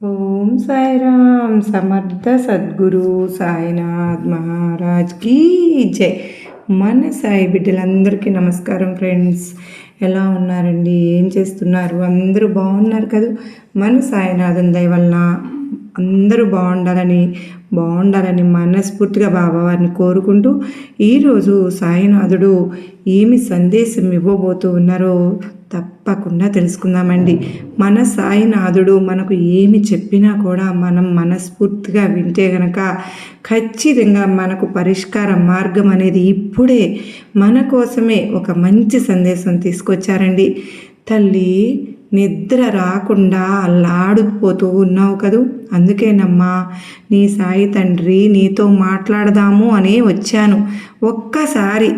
ఓం సాయిరామ్ సమర్థ సద్గురు సాయినాథ్ మహారాజ్ కీ జై. మన సాయి బిడ్డలందరికీ నమస్కారం ఫ్రెండ్స్. ఎలా ఉన్నారండి? ఏం చేస్తున్నారు? అందరూ బాగున్నారు కదా? మన సాయినాథన్ దయ వలన అందరూ బాగుండాలని మనస్ఫూర్తిగా బాబావారిని కోరుకుంటూ ఈరోజు సాయినాథుడు ఏమి సందేశం ఇవ్వబోతూ ఉన్నారో తప్పకుండా తెలుసుకుందామండి. మన సాయినాథుడు మనకు ఏమి చెప్పినా కూడా మనం మనస్ఫూర్తిగా వింటే గనక ఖచ్చితంగా మనకు పరిష్కార మార్గం అనేది ఇప్పుడే మన కోసమే ఒక మంచి సందేశం తీసుకొచ్చారండి. తల్లి, నిద్ర రాకుండా అల్లాడిపోతూ ఉన్నావు కదూ, అందుకేనమ్మా నీ సాయి తండ్రి నీతో మాట్లాడదాము అని వచ్చాను. ఒక్కసారి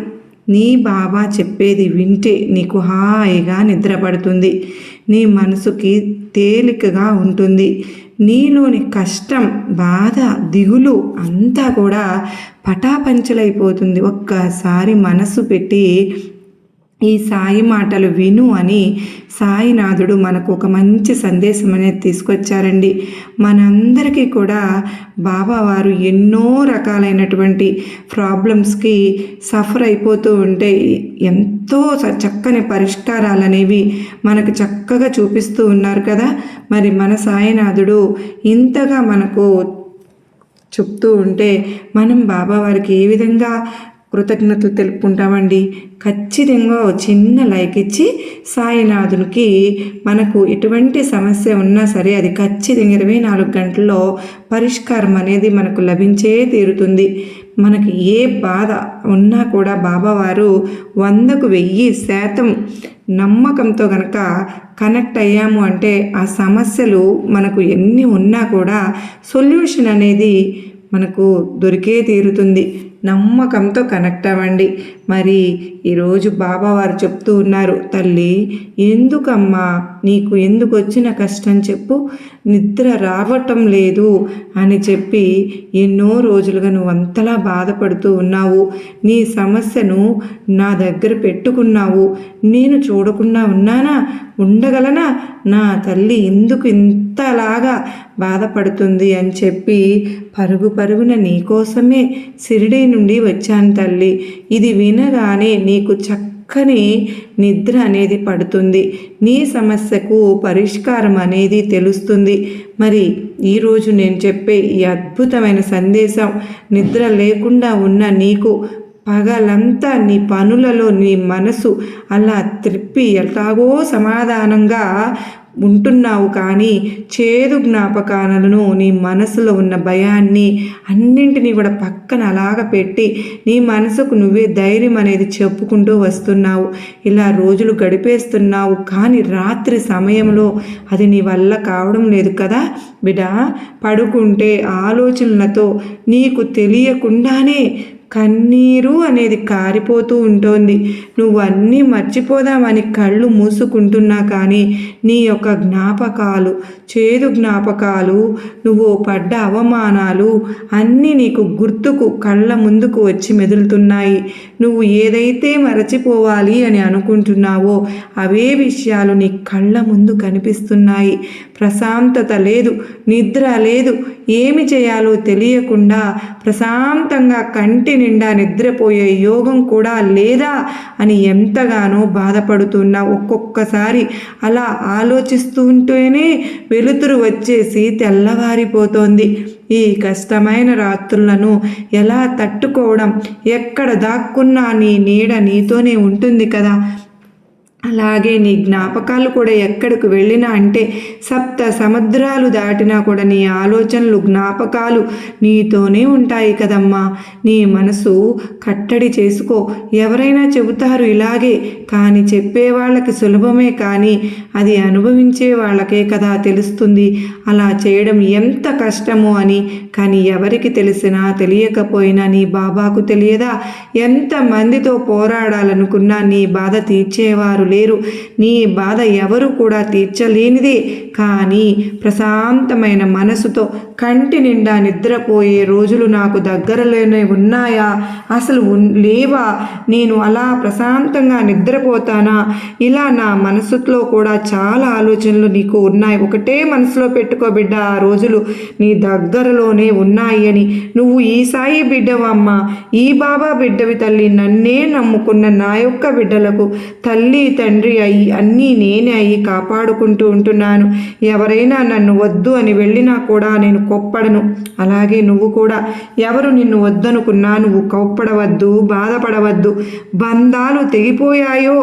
నీ బాబా చెప్పేది వింటే నీకు హాయిగా నిద్రపడుతుంది, నీ మనసుకి తేలికగా ఉంటుంది, నీలోని కష్టం, బాధ, దిగులు అంతా కూడా పటాపంచలైపోతుంది. ఒక్కసారి మనసు పెట్టి ఈ సాయి మాటలు విను అని సాయినాథుడు మనకు ఒక మంచి సందేశం అనేది తీసుకొచ్చారండి. మనందరికీ కూడా బాబావారు ఎన్నో రకాలైనటువంటి ప్రాబ్లమ్స్కి సఫర్ అయిపోతూ ఉంటే ఎంతో చక్కని పరిష్కారాలు అనేవి మనకు చక్కగా చూపిస్తూ ఉన్నారు కదా. మరి మన సాయినాథుడు ఇంతగా మనకు చెప్తూ ఉంటే మనం బాబావారికి ఏ విధంగా కృతజ్ఞతలు తెలుపుకుంటామండి. ఖచ్చితంగా చిన్న లైక్ ఇచ్చి సాయినాథునికి మనకు ఎటువంటి సమస్య ఉన్నా సరే అది ఖచ్చితంగా 24 గంటల్లో పరిష్కారం అనేది మనకు లభించే తీరుతుంది. మనకి ఏ బాధ ఉన్నా కూడా బాబావారు 100కు 1000% నమ్మకంతో కనుక కనెక్ట్ అయ్యాము అంటే ఆ సమస్యలు మనకు ఎన్ని ఉన్నా కూడా సొల్యూషన్ అనేది మనకు దొరికే తీరుతుంది. నమ్మకంతో కనెక్ట్ అవ్వండి. మరి ఈరోజు బాబావారు చెప్తూ ఉన్నారు, తల్లి ఎందుకమ్మా నీకు ఎందుకు వచ్చిన కష్టం చెప్పు, నిద్ర రావటం లేదు అని చెప్పి ఎన్నో రోజులుగా నువ్వు అంతలా బాధపడుతూ ఉన్నావు. నీ సమస్యను నా దగ్గర పెట్టుకున్నావు, నేను చూడకుండా ఉండగలనా? నా తల్లి ఎందుకు ఇంతలాగా బాధపడుతుంది అని చెప్పి పరుగున నీకోసమే షిరిడీ నుండి వచ్చాను తల్లి. ఇది వినగానే నీకు చక్కని నిద్ర అనేది పడుతుంది, నీ సమస్యకు పరిష్కారం అనేది తెలుస్తుంది. మరి ఈరోజు నేను చెప్పే ఈ అద్భుతమైన సందేశం నిద్ర లేకుండా ఉన్న నీకు పగలంతా నీ పనులలో నీ మనసు అలా త్రిప్పి ఎలాగో సమాధానంగా ఉంటున్నావు, కానీ చేదు జ్ఞాపకాలను నీ మనసులో ఉన్న భయాన్ని అన్నింటినీ కూడా పక్కన అలాగ పెట్టి నీ మనసుకు నువ్వే ధైర్యం అనేది చెప్పుకుంటూ వస్తున్నావు. ఇలా రోజులు గడిపేస్తున్నావు, కానీ రాత్రి సమయంలో అది నీ వల్ల కావడం లేదు కదా బిడ్డ. పడుకుంటే ఆలోచనలతో నీకు తెలియకుండానే కన్నీరు అనేది కారిపోతూ ఉంటుంది. నువ్వు అన్నీ మర్చిపోదామని కళ్ళు మూసుకుంటున్నా కానీ నీ యొక్క జ్ఞాపకాలు, చేదు జ్ఞాపకాలు, నువ్వు పడ్డ అవమానాలు అన్నీ నీకు గుర్తుకు కళ్ళ ముందుకు వచ్చి మెదులుతున్నాయి. నువ్వు ఏదైతే మరచిపోవాలి అని అనుకుంటున్నావో అవే విషయాలు నీ కళ్ళ ముందు కనిపిస్తున్నాయి. ప్రశాంతత లేదు, నిద్ర లేదు, ఏమి చేయాలో తెలియకుండా ప్రశాంతంగా కంటి నిండా నిద్రపోయే యోగం కూడా లేదా అని ఎంతగానో బాధపడుతున్నావు. ఒక్కొక్కసారి అలా ఆలోచిస్తూ ఉంటేనే వెలుతురు వచ్చేసి తెల్లవారిపోతోంది. ఈ కష్టమైన రాత్రులను ఎలా తట్టుకోవడం? ఎక్కడ దాక్కున్నా నీ నీడ నీతోనే ఉంటుంది కదా. అలాగే నీ జ్ఞాపకాలు కూడా ఎక్కడికి వెళ్ళినా అంటే 7 సముద్రాలు దాటినా కూడా నీ ఆలోచనలు, జ్ఞాపకాలు నీతోనే ఉంటాయి కదమ్మా. నీ మనసు కట్టడి చేసుకో. ఎవరైనా చెబుతారు ఇలాగే, కానీ చెప్పేవాళ్ళకి సులభమే, కానీ అది అనుభవించే వాళ్ళకే కదా తెలుస్తుంది అలా చేయడం ఎంత కష్టమో అని. కానీ ఎవరికి తెలిసినా తెలియకపోయినా నీ బాబాకు తెలియదా? ఎంతమందితో పోరాడాలనుకున్నా నీ బాధ తీర్చేవారు లేరు. నీ బాధ ఎవరు కూడా తీర్చలేనిదే. కానీ ప్రశాంతమైన మనసుతో కంటి నిండా నిద్రపోయే రోజులు నాకు దగ్గరలోనే ఉన్నాయా? అసలు లేవా? నేను అలా ప్రశాంతంగా నిద్రపోతానా? ఇలా నా మనసులో కూడా చాలా ఆలోచనలు నీకు ఉన్నాయి. ఒకటే మనసులో పెట్టుకో బిడ్డ, ఆ రోజులు నీ దగ్గరలోనే ఉన్నాయి అని. నువ్వు ఈ సాయి బిడ్డవమ్మా, ఈ బాబా బిడ్డవి తల్లి. నన్నే నమ్ముకున్న నా యొక్క బిడ్డలకు తల్లి తండ్రి అయ్యి అన్నీ నేనే అయ్యి కాపాడుకుంటూ ఉంటున్నాను. ఎవరైనా నన్ను వద్దు అని వెళ్ళినా కూడా నేను కోప్పడను. అలాగే నువ్వు కూడా ఎవరు నిన్ను వద్దనుకున్నా నువ్వు కోప్పడవద్దు, బాధపడవద్దు. బంధాలు తెగిపోయాయో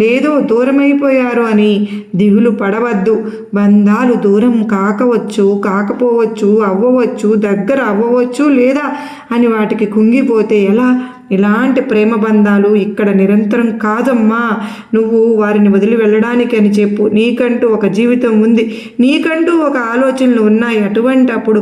లేదో దూరమైపోయారో అని దిగులు పడవద్దు. బంధాలు దూరం కాకవచ్చు, కాకపోవచ్చు, అవ్వవచ్చు, దగ్గర అవ్వవచ్చు లేదా అని వాటికి కుంగిపోతే ఎలా? ఇలాంటి ప్రేమ బంధాలు ఇక్కడ నిరంతరం కాదమ్మా. నువ్వు వారిని వదిలి వెళ్ళడానికి అని చెప్పు. నీకంటూ ఒక జీవితం ఉంది, నీకంటూ ఒక ఆలోచనలు ఉన్నాయి. అటువంటప్పుడు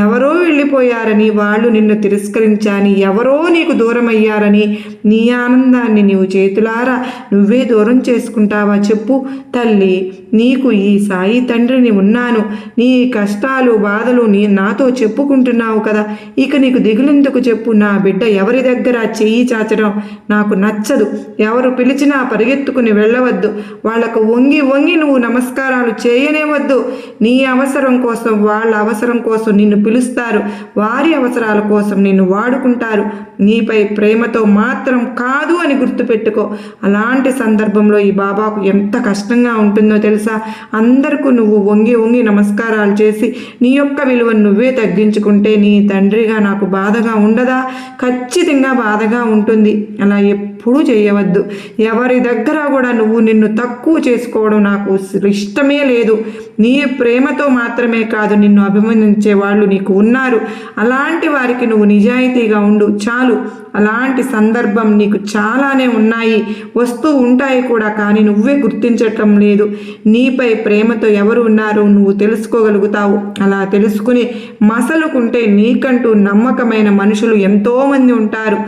ఎవరో వెళ్ళిపోయారని, వాళ్ళు నిన్ను తిరస్కరించాని, ఎవరో నీకు దూరం అయ్యారని నీ ఆనందాన్ని నీవు చేతులారా నువ్వే దూరం చేసుకుంటావా చెప్పు? తల్లి, నీకు ఈ సాయి తండ్రిని ఉన్నాను. నీ కష్టాలు బాధలు నాతో చెప్పుకుంటున్నావు కదా, ఇక నీకు దిగులెందుకు చెప్పు? నా బిడ్డ ఎవరి దగ్గర చెయ్యి చాచడం నాకు నచ్చదు. ఎవరు పిలిచినా పరిగెత్తుకుని వెళ్ళవద్దు. వాళ్లకు వంగి వంగి నువ్వు నమస్కారాలు చేయనే వద్దు. నీ అవసరం కోసం, వాళ్ళ అవసరం కోసం నిన్ను పిలుస్తారు. వారి అవసరాల కోసం నిన్ను వాడుకుంటారు. నీపై ప్రేమతో మాత్రం కాదు అని గుర్తుపెట్టుకో. అలాంటి సందర్భంలో ఈ బాబాకు ఎంత కష్టంగా ఉంటుందో తెలుసా? అందరికీ నువ్వు వంగి వంగి నమస్కారాలు చేసి నీ యొక్క విలువను నువ్వే తగ్గించుకుంటే నీ తండ్రిగా నాకు బాధగా ఉండదా? ఖచ్చితంగా బాధగా ఉంటుంది. అలా ఎప్పుడూ చేయవద్దు. ఎవరి దగ్గర కూడా నువ్వు నిన్ను తక్కువ చేసుకోవడం నాకు ఇష్టమే లేదు. నీ ప్రేమతో మాత్రమే కాదు, నిన్ను అభిమానించే వాళ్ళు నీకు ఉన్నారు. అలాంటి వారికి నువ్వు నిజాయితీగా ఉండు చాలు. అలాంటి సందర్భం నీకు చాలానే ఉన్నాయి, వస్తూ ఉంటాయి కూడా. కానీ నువ్వే గుర్తించటం లేదు. నీపై ప్రేమతో ఎవరు ఉన్నారో నువ్వు తెలుసుకోగలుగుతావు. అలా తెలుసుకుని మసలుకుంటే నీకంటూ నమ్మకమైన మనుషులు ఎంతోమంది ఉంటారు.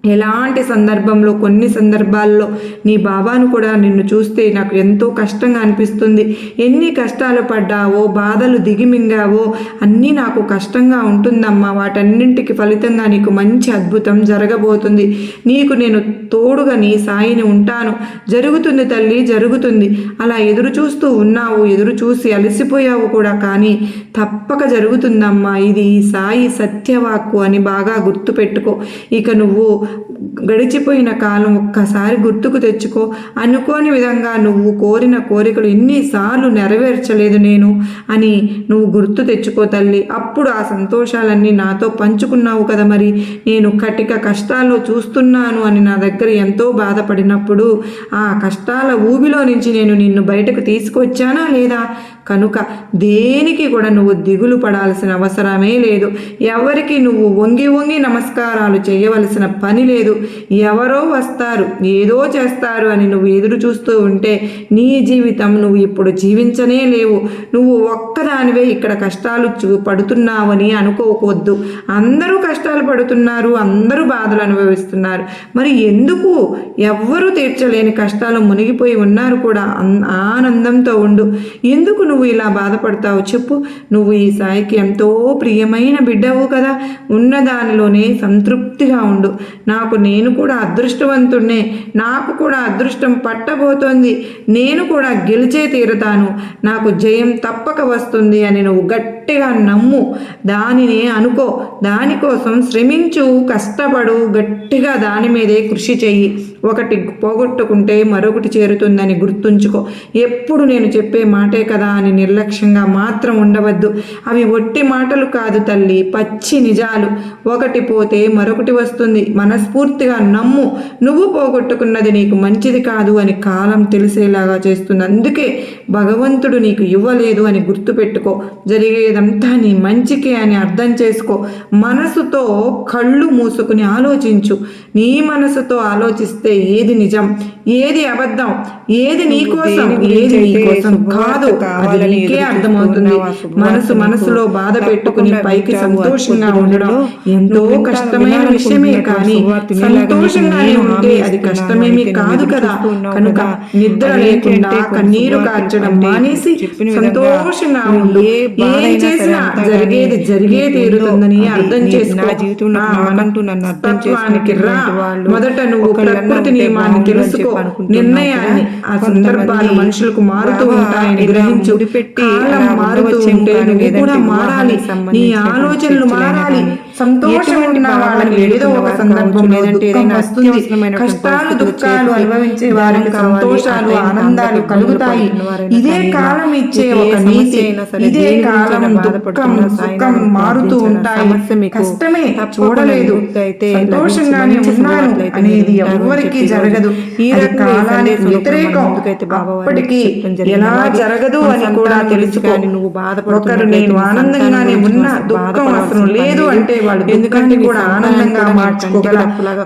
ఎలాంటి సందర్భంలో, కొన్ని సందర్భాల్లో నీ బాబాను కూడా నిన్ను చూస్తే నాకు ఎంతో కష్టంగా అనిపిస్తుంది. ఎన్ని కష్టాలు పడ్డావో, బాధలు దిగిమింగావో అన్నీ నాకు కష్టంగా ఉంటుందమ్మా. వాటన్నింటికి ఫలితంగా నీకు మంచి అద్భుతం జరగబోతుంది. నీకు నేను తోడుగా నీ సాయిని ఉంటాను. జరుగుతుంది తల్లి, జరుగుతుంది. అలా ఎదురు చూస్తూ ఉన్నావు, ఎదురు చూసి అలసిపోయావు కూడా. కానీ తప్పక జరుగుతుందమ్మా. ఇది ఈ సాయి సత్యవాక్కు అని బాగా గుర్తుపెట్టుకో. ఇక నువ్వు గడిచిపోయిన కాలం ఒక్కసారి గుర్తుకు తెచ్చుకో. అనుకోని విధంగా నువ్వు కోరిన కోరికలు ఎన్నిసార్లు నెరవేర్చలేదు నేను అని నువ్వు గుర్తు తెచ్చుకో తల్లి. అప్పుడు ఆ సంతోషాలన్నీ నాతో పంచుకున్నావు కదా. మరి నేను కటిక కష్టాల్లో చూస్తున్నాను అని నా దగ్గర ఎంతో బాధపడినప్పుడు ఆ కష్టాల ఊబిలో నుంచి నేను నిన్ను బయటకు తీసుకొచ్చానా లేదా? కనుక దేనికి కూడా నువ్వు దిగులు పడాల్సిన అవసరమే లేదు. ఎవరికి నువ్వు వంగి వంగి నమస్కారాలు చేయవలసిన పని లేదు. ఎవరో వస్తారు, ఏదో చేస్తారు అని నువ్వు ఎదురు చూస్తూ ఉంటే నీ జీవితం నువ్వు ఇప్పుడు జీవించనే లేవు. నువ్వు ఒక్కదానివే ఇక్కడ కష్టాలు పడుతున్నావని అనుకోవద్దు. అందరూ కష్టాలు పడుతున్నారు, అందరూ బాధలు అనుభవిస్తున్నారు. మరి ఎందుకు? ఎవ్వరూ తీర్చలేని కష్టాలు మునిగిపోయి ఉన్నారు కూడా. ఆనందంతో ఉండు. ఎందుకు నువ్వు ఇలా బాధపడతావు చెప్పు? నువ్వు ఈ సాయికి ఎంతో ప్రియమైన బిడ్డవు కదా. ఉన్నదానిలోనే సంతృప్తిగా ఉండు. నేను కూడా అదృష్టవంతుడినే, నాకు కూడా అదృష్టం పట్టబోతోంది, నేను కూడా గెలిచే తీరుతాను, నాకు జయం తప్పక వస్తుంది అని నువ్వు గట్టిగా నమ్ము. దానినే అనుకో. దానికోసం శ్రమించు, కష్టపడు, గట్టిగా దాని మీదే కృషి చెయ్యి. ఒకటి పోగొట్టుకుంటే మరొకటి చేరుతుందని గుర్తుంచుకో. ఎప్పుడు నేను చెప్పే మాటే కదా అని నిర్లక్ష్యంగా మాత్రం ఉండవద్దు. అవి ఒట్టి మాటలు కాదు తల్లి, పచ్చి నిజాలు. ఒకటి పోతే మరొకటి వస్తుంది. మనస్ఫూర్తిగా నమ్ము. నువ్వు పోగొట్టుకున్నది నీకు మంచిది కాదు అని కాలం తెలిసేలాగా చేస్తుంది. అందుకే భగవంతుడు నీకు ఇవ్వలేదు అని గుర్తుపెట్టుకో. జరిగేదంతా నీ మంచికే అని అర్థం చేసుకో. మనసుతో కళ్ళు మూసుకుని ఆలోచించు. నీ మనసుతో ఆలోచిస్తే ఉంటే ఏది నిజం, ఏది అబద్ధం, ఏది నీ కోసం, ఏది నీ కోసం కాదు, అది నీకే అర్థమవుతుంది. మనసులో బాధ పెట్టుకుని పైకి సంతోషంగా ఉండడం ఎంతో కష్టమైన విషయమే, కానీ సంతోషంగానే ఉంటే అది కష్టమేమీ కాదు కదా. కనుక నిద్ర లేకుండా కన్నీరు కార్చడం మానేసి సంతోషంగా ఉండు. ఏం చేసినా జరిగే తీరుతుందని అర్థం చేసుకో. తత్వానికి రా. మొదట నువ్వు ప్రకృతి నియమాన్ని తెలుసుకో. నిర్ణయాన్ని, ఆ సందర్భాలు మనుషులకు మారుతూ ఉంటాయని గ్రహించు. కాలం మారుతూ ఉంటే నువ్వు కూడా మారాలి. నీ ఆలోచనలు మారాలి. సంతోషం ఉన్న వాళ్ళకి ఏదో ఒక సందర్భంలో దుఃఖం వస్తుంది. కష్టాలు దుఃఖాలు అనుభవించే వారికి సంతోషాలు ఆనందాలు కలుగుతాయి. ఇదే కాలం ఇచ్చే ఒక నీతి. ఇదే కాలం దుఃఖం సుఖం మారుతూ ఉంటాయి. కష్టమే చూడలేదు, సంతోషంగానే ఉన్నాను అనేది ఎవరికి జరగదు. ఈ కాలానికి వ్యతిరేకం. అప్పటికి ఎలా జరగదు అని కూడా తెలుసుకో. ఒకరు నేను ఆనందంగానే ఉన్నా దుఃఖం అవసరం లేదు అంటే వాళ్ళు దుఃఖాన్ని కూడా ఆనందంగా మార్చుకోగల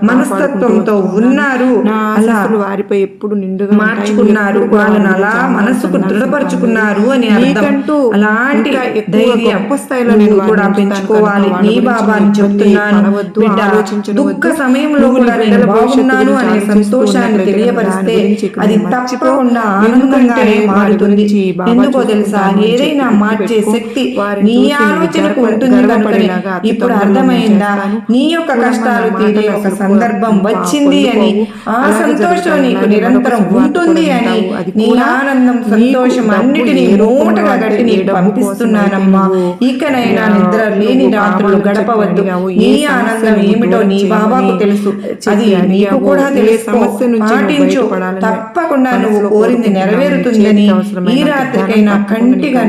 మనస్తత్వంతో ఉన్నారు. అలా వారిపై ఎప్పుడు నిండుగా మార్చుకున్నారు. వాళ్ళని అలా మనసుకు దృఢపరుచుకున్నారు అని అర్థం. అలాంటి ధైర్యం నువ్వు కూడా పెంచుకోవాలి. నీ బాబాని చెప్తున్నాను బిడ్డ, దుఃఖ సమయంలో కూడా నేను బాగున్నాను అనే సంతోషాన్ని తెలియపరిస్తే అది తప్పకుండా ఆనందంగానే మారుతుంది. ఎందుకో తెలుసా, ఏదైనా మార్చే శక్తి నీ ఆలోచనకు ఉంటుంది కనుకనే. ఇప్పుడు అర్థమైందా? నీ యొక్క కష్టాలు తీరే ఒక సందర్భం వచ్చింది అని, ఆ సంతోషం నీకు నిరంతరం ఉంటుంది అని, నీ ఆనందం సంతోషం అన్నిటినీ మూటగా గట్టి నీకు పంపిస్తున్నానమ్మా. ఇకనైనా నిద్ర లేని రాత్రులు గడపవద్దు. నీ ఆనందం ఏమిటో నీ బాబాకు తెలుసు, అది నీకు కూడా తెలుసు. పాటించు, తప్పకుండా నువ్వు కోరింది నెరవేరుతుందని. ఈ రాత్రికైనా కంటిగా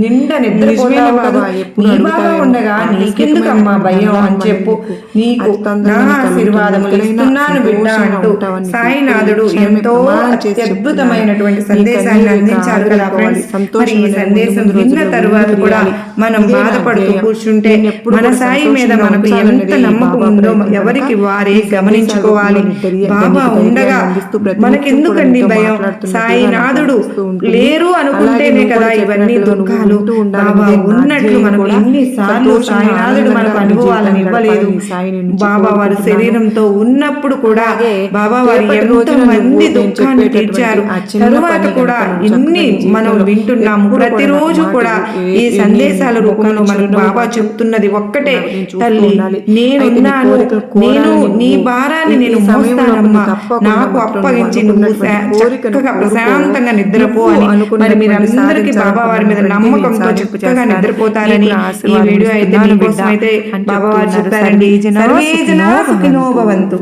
నిండా నిద్రపోతావు కదా. నీ బాబా ఉండగా నీకెందుకమ్మా భయం అని చెప్పు. నీకు నా ఆశీర్వాదములు ఇస్తున్నాను బిడ్డ అంటూ సాయినాథుడు ఎంతో అత్యద్భుతమైనటువంటి సందేశాన్ని అందించారు కదా ఫ్రెండ్స్. మరి ఈ సందేశం విన్న తరువాత కూడా మనం బాధపడుతూ కూర్చుంటే మన సాయి మీద మనకు ఎంత నమ్మకం ఉందో ఎవరికి వారే గమనించుకోవాలి. బాబా ఉండగా మనకెందుకండి భయం? సాయినాథుడు లేరు అనుకుంటేనే కదా ఇవన్నీ దుఃఖాలు. బాబా ఉన్నట్లు మనకు ఎన్నిసార్లు సాయినాథుడు మనకు అనుభవాలను ఇవ్వలేదు. బాబా వారి శరీరంతో ఉన్నప్పుడు కూడా బాబా వారు ఎంతో మంది దుఃఖాన్ని తీర్చారు. తరువాత కూడా ఇన్ని మనం వింటున్నాము. ప్రతిరోజు కూడా ఈ సందేశాల రూపంలో మనకు బాబా చెప్తున్నది ఒక్కటే, తల్లి నేనున్నాను, నేను నీ భారాన్ని నేను మోస్తానమ్మా, నాకు అప్పగించి నువ్వు చక్కగా ప్రశాంతంగా నిద్రపో అని. మరి మీరందరికీ బాబా వారి మీద నమ్మకంతో చక్కగా నిద్రపోతారని ఈ వీడియో అయితే మీకోసం అయితే బాబా వారు చెప్తారండి. సర్వే జనా సుఖినో భవంతు.